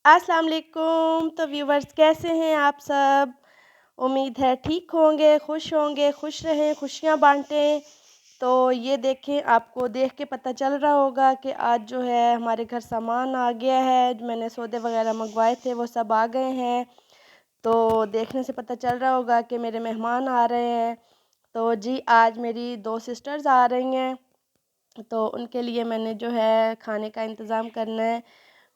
अस्सलाम वालेकुम। तो व्यूवर्स कैसे हैं आप सब? उम्मीद है ठीक होंगे, खुश रहें, खुशियाँ बाँटें। तो ये देखें, आपको देख के पता चल रहा होगा कि आज जो है हमारे घर सामान आ गया है। जो मैंने सौदे वग़ैरह मँगवाए थे वो सब आ गए हैं। तो देखने से पता चल रहा होगा कि मेरे मेहमान आ रहे हैं। तो जी, आज मेरी 2 सिस्टर्स आ रही हैं। तो उनके लिए मैंने जो है खाने का इंतज़ाम करना है।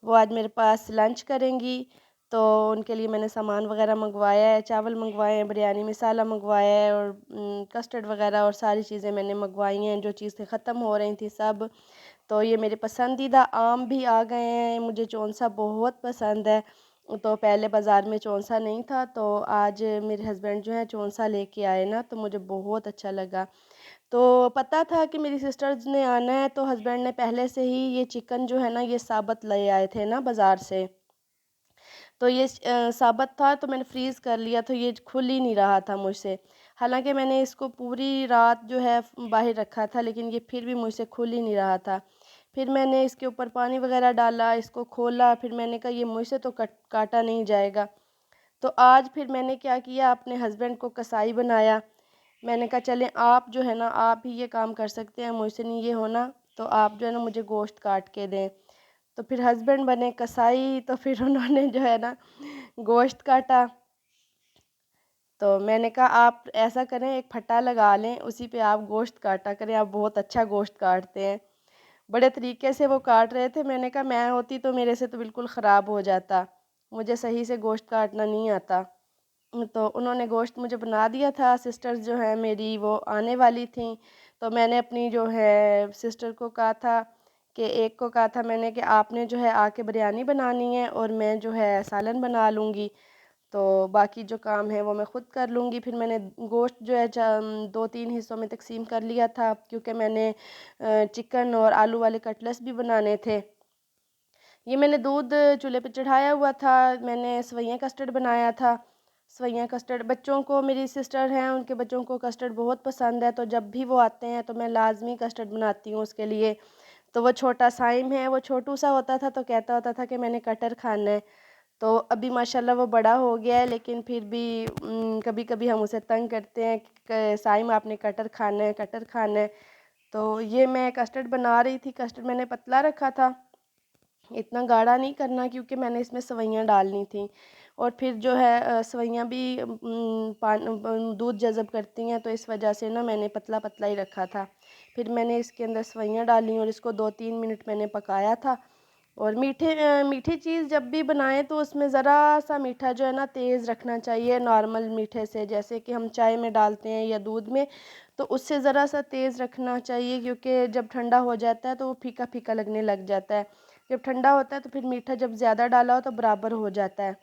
वो आज मेरे पास लंच करेंगी, तो उनके लिए मैंने सामान वग़ैरह मँगवाया है, चावल मँगवाए हैं, बिरयानी मसाला मँगवाया है और कस्टर्ड वग़ैरह और सारी चीज़ें मैंने मँगवाई हैं, जो चीज़ें ख़त्म हो रही थी सब। तो ये मेरे पसंदीदा आम भी आ गए हैं, मुझे चौंसा बहुत पसंद है। तो पहले बाज़ार में चौंसा नहीं था, तो आज मेरे हस्बैंड जो हैं चौंसा लेके आए ना, तो मुझे बहुत अच्छा लगा। तो पता था कि मेरी सिस्टर्स ने आना है, तो हस्बैंड ने पहले से ही ये चिकन जो है ना ये साबुत ले आए थे ना बाज़ार से। तो ये साबुत था, तो मैंने फ्रीज़ कर लिया, तो ये खुल ही नहीं रहा था मुझसे। हालांकि मैंने इसको पूरी रात जो है बाहर रखा था, लेकिन ये फिर भी मुझसे खुल ही नहीं रहा था। फिर मैंने इसके ऊपर पानी वगैरह डाला, इसको खोला, फिर मैंने कहा ये मुझसे तो काटा नहीं जाएगा। तो आज फिर मैंने क्या किया, अपने हस्बैंड को कसाई बनाया। मैंने कहा चलें, आप जो है ना आप ही ये काम कर सकते हैं, मुझसे नहीं ये होना, तो आप जो है ना मुझे गोश्त काट के दें। तो फिर हस्बैंड बने कसाई, तो फिर उन्होंने जो है ना गोश्त काटा। तो मैंने कहा आप ऐसा करें, एक फट्टा लगा लें, उसी पे आप गोश्त काटा करें, आप बहुत अच्छा गोश्त काटते हैं। बड़े तरीके से वो काट रहे थे। मैंने कहा मैं होती तो मेरे से तो बिल्कुल ख़राब हो जाता, मुझे सही से गोश्त काटना नहीं आता। तो उन्होंने गोश्त मुझे बना दिया था। सिस्टर्स जो हैं मेरी वो आने वाली थीं, तो मैंने अपनी जो है सिस्टर को कहा था कि एक को कहा था मैंने कि आपने जो है आके बिरयानी बनानी है और मैं जो है सालन बना लूँगी, तो बाकी जो काम है वो मैं ख़ुद कर लूँगी। फिर मैंने गोश्त जो है 2-3 हिस्सों में तकसीम कर लिया था, क्योंकि मैंने चिकन और आलू वाले कटलेट्स भी बनाने थे। ये मैंने दूध चूल्हे पे चढ़ाया हुआ था, मैंने सेवइयाँ कस्टर्ड बनाया था। सेवइयाँ कस्टर्ड बच्चों को, मेरी सिस्टर हैं उनके बच्चों को कस्टर्ड बहुत पसंद है, तो जब भी वो आते हैं तो मैं लाज़मी कस्टर्ड बनाती हूँ उसके लिए। तो वो छोटा साइम है, वो छोटू सा होता था, तो कहता होता था कि मैंने कटर खाना है। तो अभी माशाल्लाह वो बड़ा हो गया है, लेकिन फिर भी कभी-कभी हम उसे तंग करते हैं कि साइम आपने कटर खाना है, कटर खाना है। तो ये मैं कस्टर्ड बना रही थी, कस्टर्ड मैंने पतला रखा था, इतना गाढ़ा नहीं करना, क्योंकि मैंने इसमें सेवइयाँ डालनी थी। और फिर जो है सेवइयाँ भी दूध जज़ब करती हैं, तो इस वजह से ना मैंने पतला पतला ही रखा था। फिर मैंने इसके अंदर सेवइयाँ डाली और इसको 2-3 मिनट मैंने पकाया था। और मीठी चीज़ जब भी बनाएं तो उसमें ज़रा सा मीठा जो है ना तेज़ रखना चाहिए, नॉर्मल मीठे से, जैसे कि हम चाय में डालते हैं या दूध में, तो उससे ज़रा सा तेज़ रखना चाहिए, क्योंकि जब ठंडा हो जाता है तो वो फीका फीका लगने लग जाता है। जब ठंडा होता है तो फिर मीठा जब ज़्यादा डाला हो तो बराबर हो जाता है।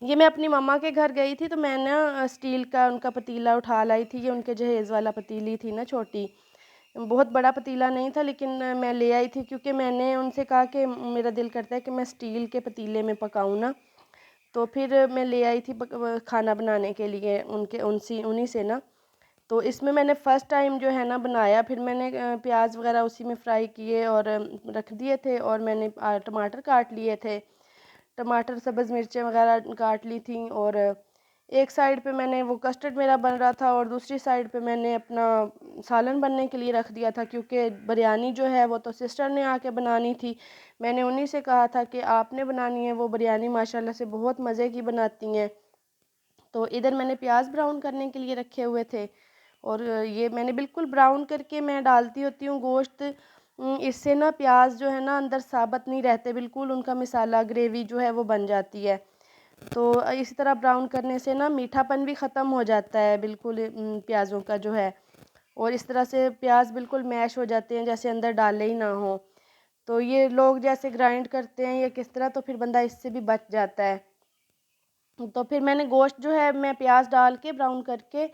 ये मैं अपनी मम्मा के घर गई थी, तो मैं ना स्टील का उनका पतीला उठा लाई थी। ये उनके जहेज़ वाला पतीली थी ना छोटी, बहुत बड़ा पतीला नहीं था, लेकिन मैं ले आई थी, क्योंकि मैंने उनसे कहा कि मेरा दिल करता है कि मैं स्टील के पतीले में पकाऊँ ना। तो फिर मैं ले आई थी खाना बनाने के लिए उन्हीं से ना। तो इसमें मैंने फ़र्स्ट टाइम जो है ना बनाया, फिर मैंने प्याज वगैरह उसी में फ्राई किए और रख दिए थे, और मैंने टमाटर काट लिए थे, टमाटर सब्ज़ मिर्चें वगैरह काट ली थी। और एक साइड पे मैंने वो कस्टर्ड मेरा बन रहा था, और दूसरी साइड पे मैंने अपना सालन बनने के लिए रख दिया था, क्योंकि बिरयानी जो है वो तो सिस्टर ने आके बनानी थी। मैंने उन्हीं से कहा था कि आपने बनानी है, वो बिरयानी माशाल्लाह से बहुत मज़े की बनाती हैं। तो इधर मैंने प्याज ब्राउन करने के लिए रखे हुए थे, और ये मैंने बिल्कुल ब्राउन करके मैं डालती होती हूँ गोश्त। इससे ना प्याज जो है ना अंदर साबुत नहीं रहते, बिल्कुल उनका मिसाला ग्रेवी जो है वो बन जाती है। तो इसी तरह ब्राउन करने से ना मीठापन भी ख़त्म हो जाता है बिल्कुल प्याज़ों का जो है, और इस तरह से प्याज बिल्कुल मैश हो जाते हैं, जैसे अंदर डाले ही ना हो। तो ये लोग जैसे ग्राइंड करते हैं या किस तरह, तो फिर बंदा इससे भी बच जाता है। तो फिर मैंने गोश्त जो है मैं प्याज डाल के ब्राउन करके,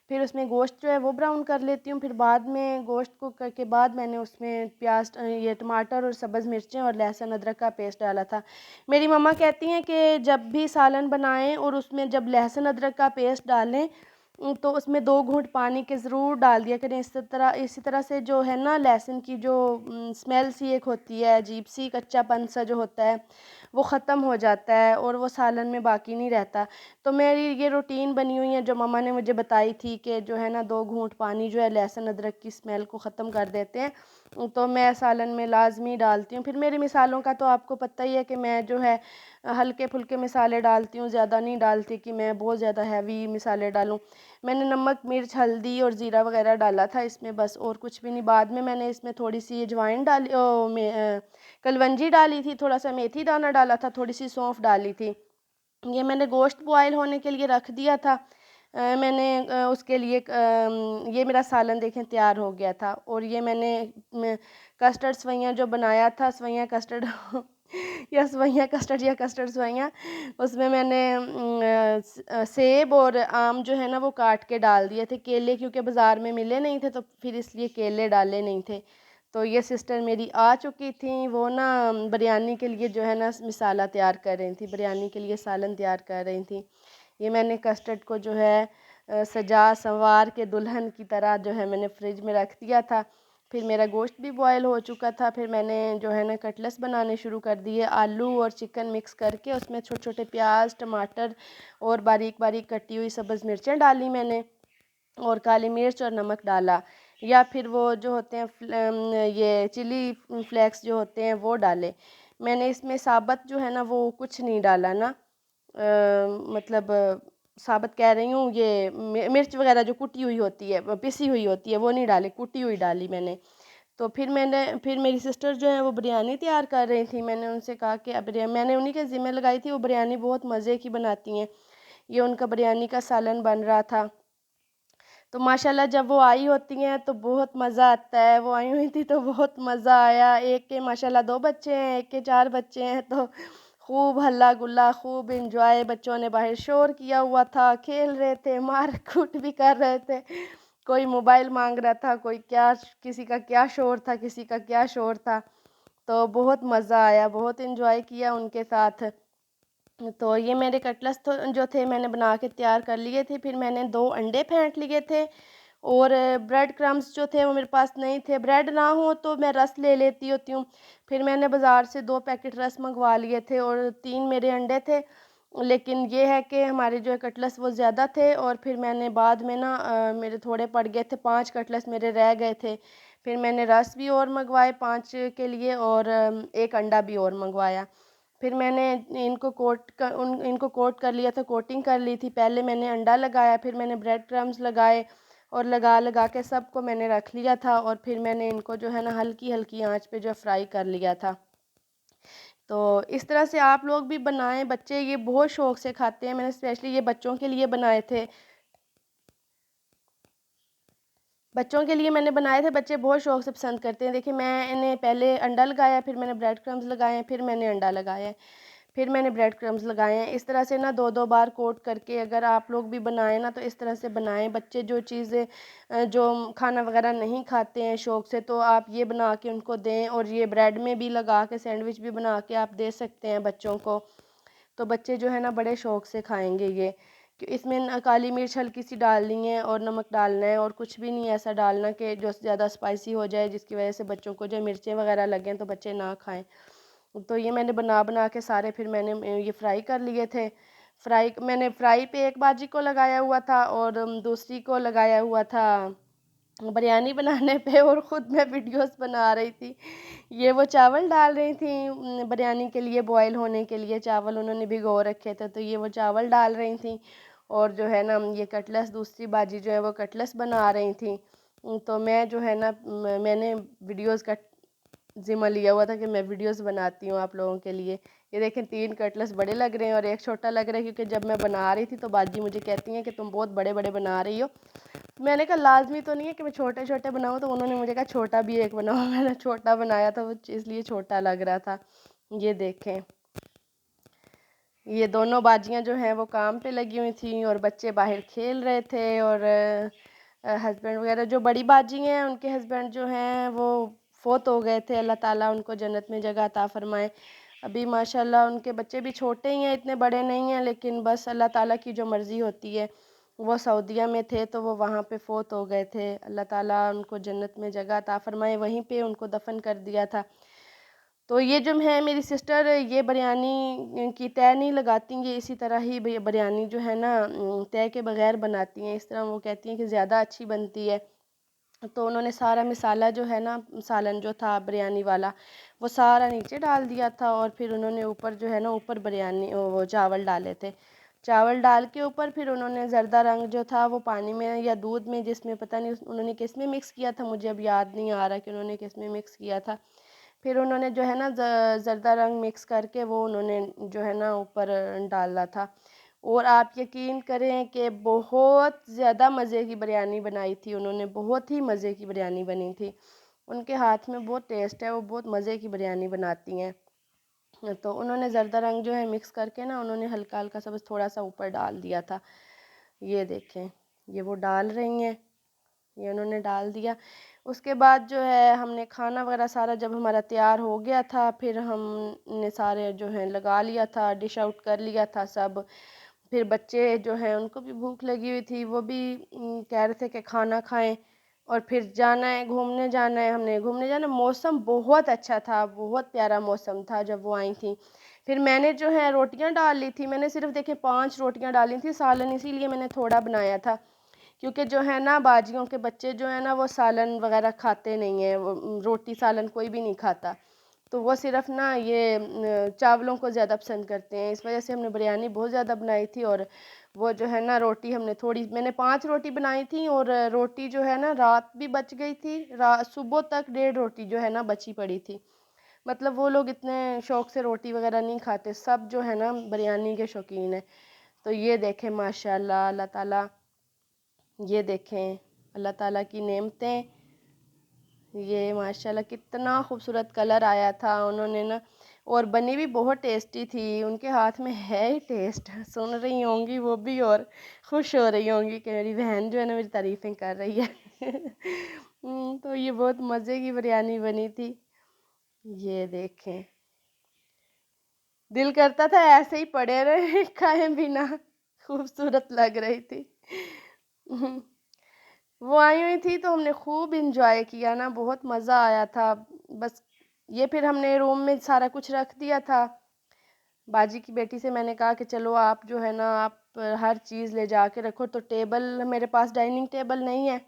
फिर उसमें गोश्त जो है वो ब्राउन कर लेती हूँ। फिर बाद में गोश्त को करके बाद मैंने उसमें प्याज ये टमाटर और सब्ज़ मिर्चें और लहसुन अदरक का पेस्ट डाला था। मेरी मम्मा कहती हैं कि जब भी सालन बनाएं और उसमें जब लहसुन अदरक का पेस्ट डालें, तो उसमें 2 घूंट पानी के ज़रूर डाल दिया करें। इसी तरह से जो है ना लहसुन की जो स्मेल सी एक होती है अजीब सी, कच्चापन सा जो होता है, वो ख़त्म हो जाता है और वो सालन में बाकी नहीं रहता। तो मेरी ये रूटीन बनी हुई है जो मम्मा ने मुझे बताई थी कि जो है ना 2 घूंट पानी जो है लहसुन अदरक की स्मेल को ख़त्म कर देते हैं। तो मैं सालन में लाजमी डालती हूँ। फिर मेरी मिसालों का तो आपको पता ही है कि मैं जो है हल्के फुल्के मिसाले डालती हूँ, ज़्यादा नहीं डालती कि मैं बहुत ज़्यादा हैवी मिसाले डालूँ। मैंने नमक, मिर्च, हल्दी और ज़ीरा वगैरह डाला था इसमें, बस और कुछ भी नहीं। बाद में मैंने इसमें थोड़ी सी अजवाइन डाली, कलवंजी डाली थी, थोड़ा सा मेथी दाना डाला था, थोड़ी सी सौंफ डाली थी। ये मैंने गोश्त बॉयल होने के लिए रख दिया था। मैंने उसके लिए ये मेरा सालन देखें तैयार हो गया था। और ये मैंने कस्टर्ड सवैयाँ जो बनाया था, सवैयाँ कस्टर्ड या सवैयाँ कस्टर्ड या कस्टर्ड सवैयाँ, उसमें मैंने सेब और आम जो है ना वो काट के डाल दिए थे। केले क्योंकि बाज़ार में मिले नहीं थे तो फिर इसलिए केले डाले नहीं थे। तो ये सिस्टर मेरी आ चुकी थी, वो ना बिरयानी के लिए जो है ना मसाला तैयार कर रही थी, बिरयानी के लिए सालन तैयार कर रही थी। ये मैंने कस्टर्ड को जो है सजा संवार के दुल्हन की तरह जो है मैंने फ्रिज में रख दिया था। फिर मेरा गोश्त भी बॉयल हो चुका था। फिर मैंने जो है ना कटलेट्स बनाने शुरू कर दिए, आलू और चिकन मिक्स करके उसमें छोटे छोटे प्याज, टमाटर और बारीक बारीक कटी हुई सब्ज़ मिर्चें डाली मैंने, और काली मिर्च और नमक डाला। या फिर वो जो होते हैं ये चिली फ्लेक्स जो होते हैं वो डाले मैंने। इसमें साबुत जो है ना वो कुछ नहीं डाला ना, मतलब साबुत कह रही हूँ, ये मिर्च वगैरह जो कुटी हुई होती है, पिसी हुई होती है, वो नहीं डाली, कुटी हुई डाली मैंने। तो फिर मेरी सिस्टर जो है वो बिरयानी तैयार कर रही थी। मैंने उनसे कहा कि अब मैंने उन्हीं के ज़िम्मे लगाई थी, वो बिरयानी बहुत मज़े की बनाती हैं। ये उनका बिरयानी का सालन बन रहा था। तो माशाल्लाह जब वो आई होती हैं तो बहुत मज़ा आता है। वो आई हुई थी तो बहुत मज़ा आया। एक के माशाल्लाह 2 बच्चे हैं, एक के 4 बच्चे हैं, तो खूब हल्ला गुल्ला, खूब एंजॉय। बच्चों ने बाहर शोर किया हुआ था, खेल रहे थे, मार कूट भी कर रहे थे। कोई मोबाइल मांग रहा था, कोई क्या, किसी का क्या शोर था, किसी का क्या शोर था। तो बहुत मज़ा आया, बहुत एंजॉय किया उनके साथ। तो ये मेरे कटलेट्स तो जो थे मैंने बना के तैयार कर लिए थे। फिर मैंने 2 अंडे फेंट लिए थे, और ब्रेड क्रम्स जो थे वो मेरे पास नहीं थे। ब्रेड ना हो तो मैं रस ले लेती होती हूँ। फिर मैंने बाज़ार से 2 पैकेट रस मंगवा लिए थे और 3 मेरे अंडे थे। लेकिन ये है कि हमारे जो है कटलेट्स वो ज़्यादा थे, और फिर मैंने बाद में ना मेरे थोड़े पड़ गए थे, 5 कटलेट्स मेरे रह गए थे। फिर मैंने रस भी और मंगवाए 5 के लिए, और 1 अंडा भी और मंगवाया। फिर मैंने इनको कोट कर लिया था, कोटिंग कर ली थी। पहले मैंने अंडा लगाया, फिर मैंने ब्रेड क्रम्स लगाए, और लगा लगा के सबको मैंने रख लिया था। और फिर मैंने इनको जो है ना हल्की हल्की आंच पे जो फ्राई कर लिया था। तो इस तरह से आप लोग भी बनाएं, बच्चे ये बहुत शौक़ से खाते हैं। मैंने स्पेशली ये बच्चों के लिए बनाए थे, बच्चों के लिए मैंने बनाए थे, बच्चे बहुत शौक़ से पसंद करते हैं। देखिए मैंने पहले अंडा लगाया, फिर मैंने ब्रेड क्रम्स लगाए हैं, फिर मैंने अंडा लगाया है, फिर मैंने ब्रेड क्रम्स लगाए हैं। इस तरह से ना 2-2 बार कोट करके अगर आप लोग भी बनाएं ना तो इस तरह से बनाएं। बच्चे जो चीज़ें जो खाना वगैरह नहीं खाते हैं शौक़ से, तो आप ये बना के उनको दें। और ये ब्रेड में भी लगा के सैंडविच भी बना के आप दे सकते हैं बच्चों को। तो बच्चे जो है ना बड़े शौक़ से खाएंगे ये। कि इसमें काली मिर्च हल्की सी डालनी है और नमक डालना है, और कुछ भी नहीं ऐसा डालना कि जो ज़्यादा स्पाइसी हो जाए जिसकी वजह से बच्चों को जो मिर्चें वगैरह लगें तो बच्चे ना खाएं। तो ये मैंने बना बना के सारे फिर मैंने ये फ्राई कर लिए थे। मैंने फ्राई पे एक बाजी को लगाया हुआ था, और दूसरी को लगाया हुआ था बिरयानी बनाने पे, और ख़ुद मैं वीडियोस बना रही थी। ये वो चावल डाल रही थी बिरयानी के लिए, बॉयल होने के लिए चावल उन्होंने भिगो रखे थे, तो ये वो चावल डाल रही थी। और जो है ना ये कटलेट्स, दूसरी बाजी जो है वो कटलेट्स बना रही थी। तो मैं जो है ना मैंने वीडियोस का ज़िम्मा लिया हुआ था कि मैं वीडियोस बनाती हूँ आप लोगों के लिए। ये देखें 3 कटलेट्स बड़े लग रहे हैं और एक छोटा लग रहा है, क्योंकि जब मैं बना रही थी तो बाजी मुझे कहती हैं कि तुम बहुत बड़े बड़े बना रही हो। मैंने कहा लाजमी तो नहीं है कि मैं छोटे छोटे बनाऊँ, तो उन्होंने मुझे कहा छोटा भी एक बनाओ। मैंने छोटा बनाया था, वो इसलिए छोटा लग रहा था। ये देखें, ये दोनों बाजियाँ जो हैं वो काम पे लगी हुई थी, और बच्चे बाहर खेल रहे थे। और हस्बैंड वगैरह, जो बड़ी बाजी हैं उनके हस्बैंड जो हैं वो फ़ौत हो गए थे, अल्लाह ताला उनको जन्नत में जगह अता फ़रमाए। अभी माशाल्लाह उनके बच्चे भी छोटे ही हैं, इतने बड़े नहीं हैं, लेकिन बस अल्लाह ताला की जो मर्ज़ी होती है। वो सऊदीया में थे तो वो वहाँ पे फ़ौत हो गए थे, अल्लाह ताला उनको जन्नत में जगह अता फ़रमाए। वहीं पे उनको दफ़न कर दिया था। तो ये जो है मेरी सिस्टर, ये बिरयानी की तय नहीं लगाती, ये इसी तरह ही बिरयानी जो है ना तय के बगैर बनाती हैं। इस तरह वो कहती हैं कि ज़्यादा अच्छी बनती है। तो उन्होंने सारा मसाला जो है ना, सालन जो था बिरयानी वाला, वो सारा नीचे डाल दिया था और फिर उन्होंने ऊपर जो है ना, ऊपर बिरयानी वो चावल डाले थे। चावल डाल के ऊपर फिर उन्होंने ज़र्दा रंग जो था वो पानी में या दूध में, जिसमें पता नहीं उन्होंने किस में मिक्स किया था, मुझे अब याद नहीं आ रहा कि उन्होंने किस में मिक्स किया था। फिर उन्होंने जो है ना ज़र्दा रंग मिक्स करके वो उन्होंने जो है ना ऊपर डाला था। और आप यकीन करें कि बहुत ज़्यादा मज़े की बिरयानी बनाई थी उन्होंने, बहुत ही मज़े की बिरयानी बनी थी। उनके हाथ में बहुत टेस्ट है, वो बहुत मज़े की बिरयानी बनाती हैं। तो उन्होंने ज़र्दा रंग जो है मिक्स करके ना, उन्होंने हल्का हल्का सा बस थोड़ा सा ऊपर डाल दिया था। ये देखें, ये वो डाल रही हैं, ये उन्होंने डाल दिया। उसके बाद जो है हमने खाना वगैरह सारा जब हमारा तैयार हो गया था, फिर हमने सारे जो है लगा लिया था, डिश आउट कर लिया था सब। फिर बच्चे जो हैं उनको भी भूख लगी हुई थी, वो भी कह रहे थे कि खाना खाएं और फिर जाना है, घूमने जाना है। हमने घूमने जाना, मौसम बहुत अच्छा था, बहुत प्यारा मौसम था जब वो आई थी। फिर मैंने जो है रोटियां डाल ली थी, मैंने सिर्फ देखे 5 रोटियां डाली थी, सालन इसीलिए मैंने थोड़ा बनाया था, क्योंकि जो है ना बाजियों के बच्चे जो है ना वो सालन वगैरह खाते नहीं हैं, रोटी सालन कोई भी नहीं खाता। तो वो सिर्फ ना ये चावलों को ज़्यादा पसंद करते हैं, इस वजह से हमने बिरयानी बहुत ज़्यादा बनाई थी। और वो जो है ना रोटी हमने थोड़ी, मैंने 5 रोटी बनाई थी और रोटी जो है ना रात भी बच गई थी, सुबह तक 1.5 रोटी जो है ना बची पड़ी थी। मतलब वो लोग इतने शौक़ से रोटी वगैरह नहीं खाते, सब जो है ना बिरयानी के शौकीन है। तो ये देखें माशाल्लाह, अल्लाह ताला, ये देखें अल्लाह ताला की नेमतें। ये माशाल्लाह कितना खूबसूरत कलर आया था, उन्होंने ना, और बनी भी बहुत टेस्टी थी, उनके हाथ में है ही टेस्ट। सुन रही होंगी वो भी और खुश हो रही होंगी कि मेरी बहन जो है ना मेरी तारीफ़ें कर रही है। तो ये बहुत मज़े की बिरयानी बनी थी। ये देखें, दिल करता था ऐसे ही पड़े रहे खाए बिना, खूबसूरत लग रही थी। वो आई हुई थी तो हमने खूब इंजॉय किया ना, बहुत मज़ा आया था। बस ये फिर हमने रूम में सारा कुछ रख दिया था। बाजी की बेटी से मैंने कहा कि चलो आप जो है ना आप हर चीज़ ले जा के रखो। तो टेबल मेरे पास डाइनिंग टेबल नहीं है,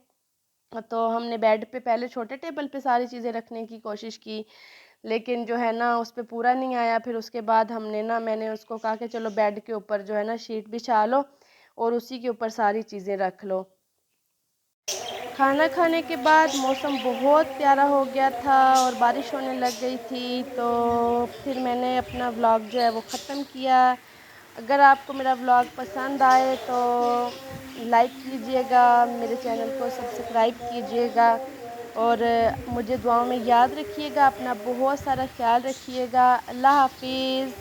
तो हमने बेड पे पहले छोटे टेबल पे सारी चीज़ें रखने की कोशिश की, लेकिन जो है ना उस पे पूरा नहीं आया। फिर उसके बाद हमने ना, मैंने उसको कहा कि चलो बेड के ऊपर जो है ना शीट बिछा लो और उसी के ऊपर सारी चीज़ें रख लो। खाना खाने के बाद मौसम बहुत प्यारा हो गया था और बारिश होने लग गई थी, तो फिर मैंने अपना व्लॉग जो है वो ख़त्म किया। अगर आपको मेरा व्लॉग पसंद आए तो लाइक कीजिएगा, मेरे चैनल को सब्सक्राइब कीजिएगा और मुझे दुआओं में याद रखिएगा। अपना बहुत सारा ख्याल रखिएगा। अल्लाह हाफिज़।